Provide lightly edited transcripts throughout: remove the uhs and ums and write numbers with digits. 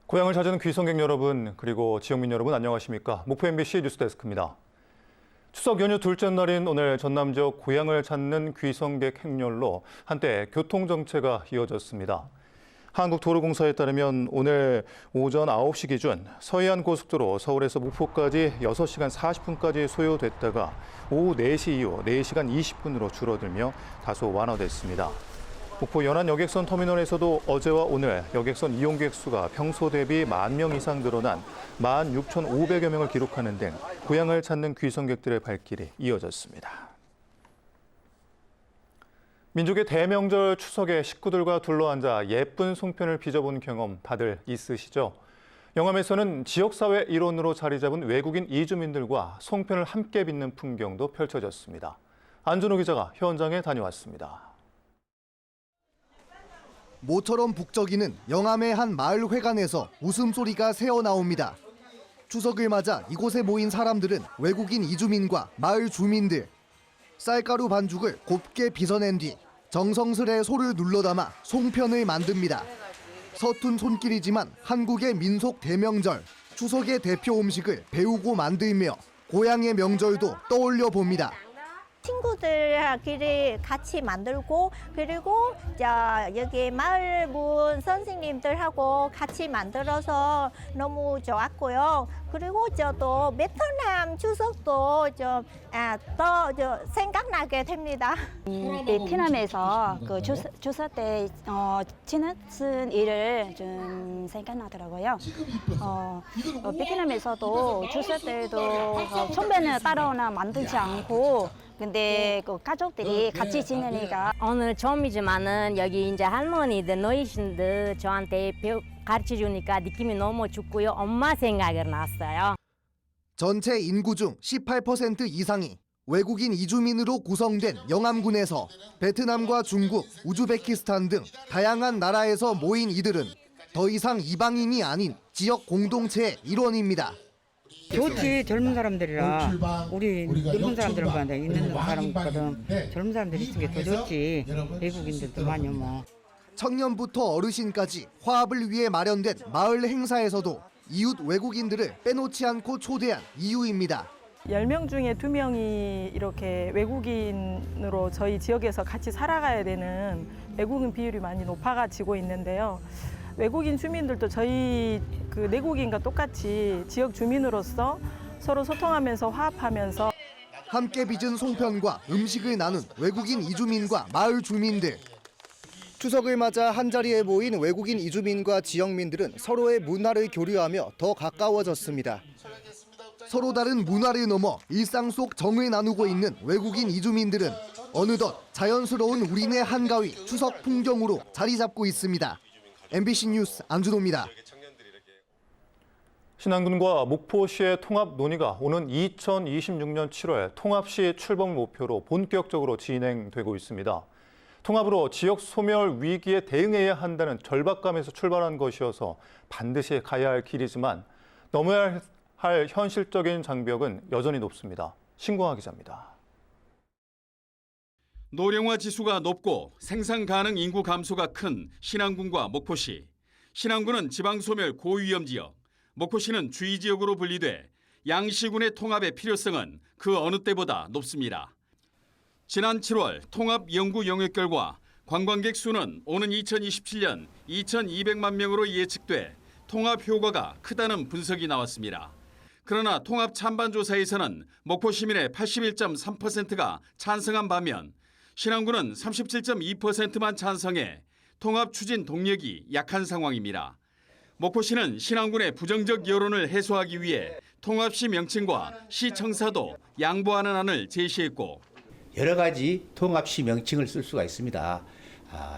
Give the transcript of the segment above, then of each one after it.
고향을 찾은 귀성객 여러분, 그리고 지역민 여러분 안녕하십니까? 목포 MBC 뉴스데스크입니다. 추석 연휴 둘째 날인 오늘 전남 지역 고향을 찾는 귀성객 행렬로 한때 교통정체가 이어졌습니다. 한국도로공사에 따르면 오늘 오전 9시 기준 서해안 고속도로 서울에서 목포까지 6시간 40분까지 소요됐다가 오후 4시 이후 4시간 20분으로 줄어들며 다소 완화됐습니다. 목포 연안 여객선 터미널에서도 어제와 오늘 여객선 이용객 수가 평소 대비 10,000명 이상 늘어난 16,500여 명을 기록하는 등 고향을 찾는 귀성객들의 발길이 이어졌습니다. 민족의 대명절 추석에 식구들과 둘러앉아 예쁜 송편을 빚어본 경험 다들 있으시죠? 영암에서는 지역사회 일원으로 자리 잡은 외국인 이주민들과 송편을 함께 빚는 풍경도 펼쳐졌습니다. 안준호 기자가 현장에 다녀왔습니다. 모처럼 북적이는 영암의 한 마을 회관에서 웃음소리가 새어나옵니다. 추석을 맞아 이곳에 모인 사람들은 외국인 이주민과 마을 주민들. 쌀가루 반죽을 곱게 빚어낸 뒤 정성스레 소를 눌러담아 송편을 만듭니다. 서툰 손길이지만 한국의 민속 대명절, 추석의 대표 음식을 배우고 만들며 고향의 명절도 떠올려 봅니다. 친구들끼리 같이 만들고 그리고 여기 마을분 선생님들하고 같이 만들어서 너무 좋았고요. 그리고 저도 베트남 추석도 더 생각나게 됩니다. 베트남에서 그 추석 때 지냈은 일을 좀 생각나더라고요. 베트남에서도 추석 때도 송편을 따로는 만들지 않고 근데 그 가족들이 같이 지내니까 오늘 처음이지만은 여기 이제 할머니들 노이신들 저한테 가르쳐 주니까 느낌이 너무 좋고요. 엄마 생각이 났어요. 전체 인구 중 18% 이상이 외국인 이주민으로 구성된 영암군에서 베트남과 중국, 우즈베키스탄 등 다양한 나라에서 모인 이들은 더 이상 이방인이 아닌 지역 공동체의 일원입니다. 좋지. 젊은 사람들이라 우리 늙은 사람들보다 있는 사람보다는 젊은 사람들이 있으니까 더 좋지. 외국인들도 많이 뭐. 청년부터 어르신까지 화합을 위해 마련된 마을 행사에서도 이웃 외국인들을 빼놓지 않고 초대한 이유입니다. 10명 중에 2명이 이렇게 외국인으로 저희 지역에서 같이 살아가야 되는 외국인 비율이 많이 높아지고 있는데요. 외국인 주민들도 저희 그 내국인과 똑같이 지역 주민으로서 서로 소통하면서 화합하면서 함께 빚은 송편과 음식을 나눈 외국인 이주민과 마을 주민들. 추석을 맞아 한자리에 모인 외국인 이주민과 지역민들은 서로의 문화를 교류하며 더 가까워졌습니다. 서로 다른 문화를 넘어 일상 속 정을 나누고 있는 외국인 이주민들은 어느덧 자연스러운 우리네 한가위 추석 풍경으로 자리 잡고 있습니다. MBC 뉴스 안준호입니다. 신안군과 목포시의 통합 논의가 오는 2026년 7월 통합시 출범을 목표로 본격적으로 진행되고 있습니다. 통합으로 지역 소멸 위기에 대응해야 한다는 절박감에서 출발한 것이어서 반드시 가야 할 길이지만 넘어야 할 현실적인 장벽은 여전히 높습니다. 신고하 기자입니다. 노령화 지수가 높고 생산 가능 인구 감소가 큰 신안군과 목포시. 신안군은 지방소멸 고위험 지역, 목포시는 주의지역으로 분리돼 양시군의 통합의 필요성은 그 어느 때보다 높습니다. 지난 7월 통합 연구 영역 결과 관광객 수는 오는 2027년 2,200만 명으로 예측돼 통합 효과가 크다는 분석이 나왔습니다. 그러나 통합 찬반 조사에서는 목포 시민의 81.3%가 찬성한 반면 신안군은 37.2%만 찬성해 통합 추진 동력이 약한 상황입니다. 목포시는 신안군의 부정적 여론을 해소하기 위해 통합시 명칭과 시청사도 양보하는 안을 제시했고 여러 가지 통합시 명칭을 쓸 수가 있습니다.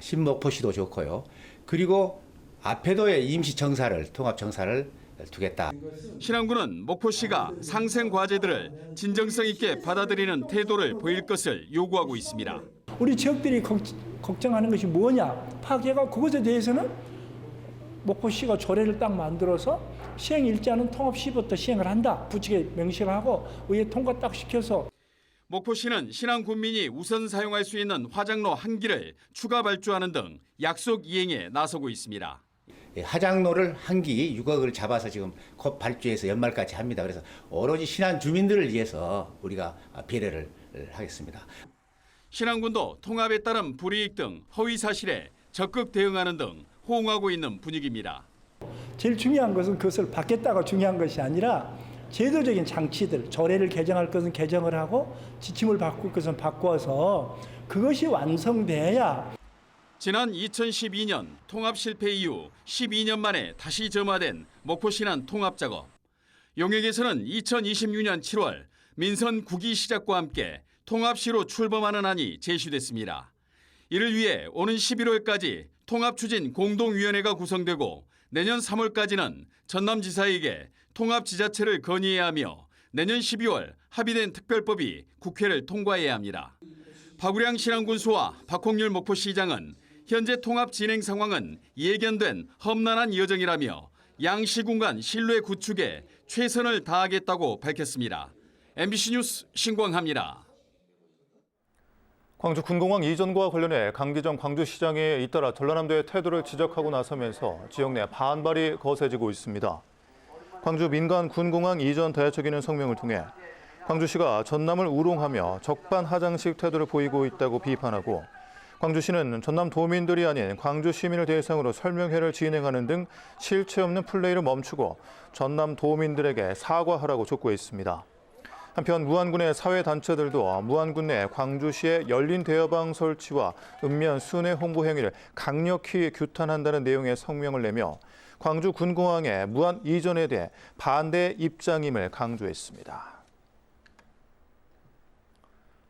신목포시도 좋고요. 그리고 앞에도에 임시청사를 통합청사를 두겠다. 신안군은 목포시가 상생 과제들을 진정성 있게 받아들이는 태도를 보일 것을 요구하고 있습니다. 우리 지역들이 걱정하는 것이 뭐냐 파악해가 그것에 대해서는 목포시가 조례를 딱 만들어서 시행일자는 통합시부터 시행을 한다. 부칙에 명시를 하고 의회 통과 딱 시켜서. 목포시는 신안군민이 우선 사용할 수 있는 화장로 1기를 추가 발주하는 등 약속 이행에 나서고 있습니다. 하장로를 한 기 6억을 잡아서 지금 곧 발주해서 연말까지 합니다. 그래서 오로지 신안 주민들을 위해서 우리가 배려를 하겠습니다. 신안군도 통합에 따른 불이익 등 허위 사실에 적극 대응하는 등 호응하고 있는 분위기입니다. 제일 중요한 것은 그것을 받겠다가 중요한 것이 아니라 제도적인 장치들, 조례를 개정할 것은 개정을 하고 지침을 바꿀 것은 바꿔서 그것이 완성돼야. 지난 2012년 통합 실패 이후 12년 만에 다시 점화된 목포 신안 통합 작업. 용역에서는 2026년 7월 민선 9기 시작과 함께 통합시로 출범하는 안이 제시됐습니다. 이를 위해 오는 11월까지 통합추진 공동위원회가 구성되고 내년 3월까지는 전남지사에게 통합지자체를 건의해야 하며 내년 12월 합의된 특별법이 국회를 통과해야 합니다. 박우량 신안군수와 박홍률 목포시장은 현재 통합 진행 상황은 예견된 험난한 여정이라며 양 시군 간 신뢰 구축에 최선을 다하겠다고 밝혔습니다. MBC 뉴스 신광하입니다. 광주 군공항 이전과 관련해 강기정 광주시장이 잇따라 전라남도의 태도를 지적하고 나서면서 지역 내 반발이 거세지고 있습니다. 광주 민간 군공항 이전 대책위는 성명을 통해 광주시가 전남을 우롱하며 적반하장식 태도를 보이고 있다고 비판하고 광주시는 전남 도민들이 아닌 광주 시민을 대상으로 설명회를 진행하는 등 실체 없는 플레이를 멈추고 전남 도민들에게 사과하라고 촉구했습니다. 한편 무안군의 사회단체들도 무안군 내 광주시의 열린 대여방 설치와 읍면 순회 홍보 행위를 강력히 규탄한다는 내용의 성명을 내며 광주 군공항의 무안 이전에 대해 반대 입장임을 강조했습니다.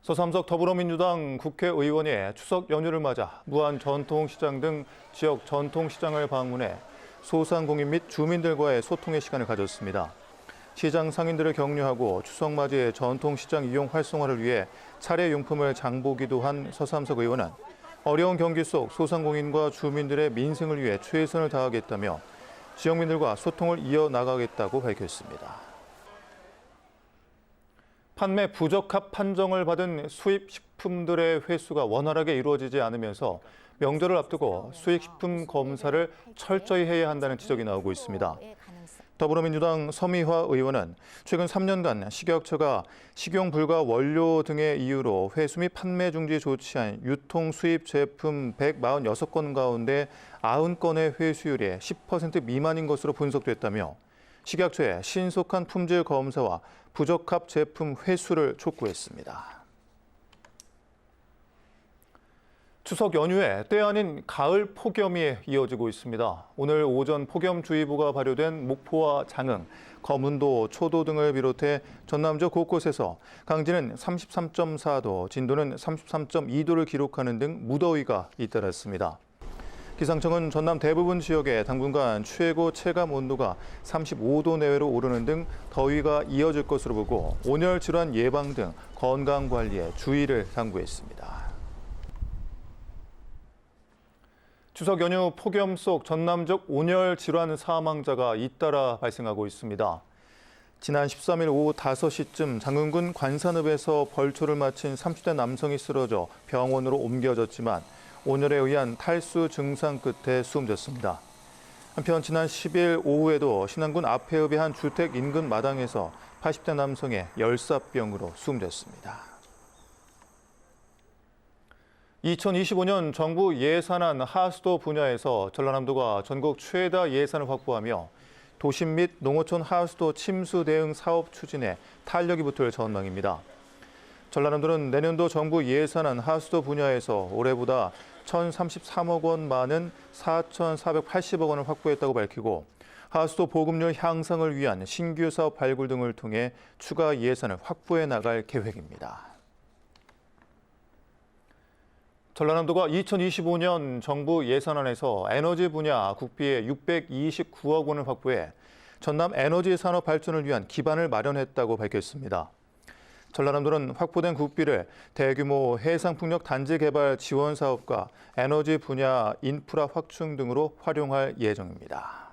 서삼석 더불어민주당 국회의원이 추석 연휴를 맞아 무안 전통시장 등 지역 전통시장을 방문해 소상공인 및 주민들과의 소통의 시간을 가졌습니다. 시장 상인들을 격려하고 추석 맞이의 전통시장 이용 활성화를 위해 차례 용품을 장보기도 한 서삼석 의원은 어려운 경기 속 소상공인과 주민들의 민생을 위해 최선을 다하겠다며 지역민들과 소통을 이어나가겠다고 밝혔습니다. 판매 부적합 판정을 받은 수입 식품들의 회수가 원활하게 이루어지지 않으면서 명절을 앞두고 수입식품 검사를 철저히 해야 한다는 지적이 나오고 있습니다. 더불어민주당 서미화 의원은 최근 3년간 식약처가 식용 불가 원료 등의 이유로 회수 및 판매 중지 조치한 유통 수입 제품 146건 가운데 90건의 회수율이 10% 미만인 것으로 분석됐다며 식약처의 신속한 품질 검사와 부적합 제품 회수를 촉구했습니다. 추석 연휴에 때 아닌 가을 폭염이 이어지고 있습니다. 오늘 오전 폭염주의보가 발효된 목포와 장흥, 거문도, 초도 등을 비롯해 전남도 곳곳에서 강진은 33.4도, 진도는 33.2도를 기록하는 등 무더위가 잇따랐습니다. 기상청은 전남 대부분 지역에 당분간 최고 체감 온도가 35도 내외로 오르는 등 더위가 이어질 것으로 보고 온열 질환 예방 등 건강 관리에 주의를 당부했습니다. 추석 연휴 폭염 속 전남적 온열 질환 사망자가 잇따라 발생하고 있습니다. 지난 13일 오후 5시쯤 장흥군 관산읍에서 벌초를 마친 30대 남성이 쓰러져 병원으로 옮겨졌지만 온열에 의한 탈수 증상 끝에 숨졌습니다. 한편 지난 10일 오후에도 신안군 앞해읍의 한 주택 인근 마당에서 80대 남성의 열사병으로 숨졌습니다. 2025년 정부 예산안 하수도 분야에서 전라남도가 전국 최다 예산을 확보하며 도심 및 농어촌 하수도 침수 대응 사업 추진에 탄력이 붙을 전망입니다. 전라남도는 내년도 정부 예산안 하수도 분야에서 올해보다 1,033억 원 많은 4,480억 원을 확보했다고 밝히고 하수도 보급률 향상을 위한 신규 사업 발굴 등을 통해 추가 예산을 확보해 나갈 계획입니다. 전라남도가 2025년 정부 예산안에서 에너지 분야 국비에 629억 원을 확보해 전남 에너지 산업 발전을 위한 기반을 마련했다고 밝혔습니다. 전라남도는 확보된 국비를 대규모 해상풍력 단지 개발 지원 사업과 에너지 분야 인프라 확충 등으로 활용할 예정입니다.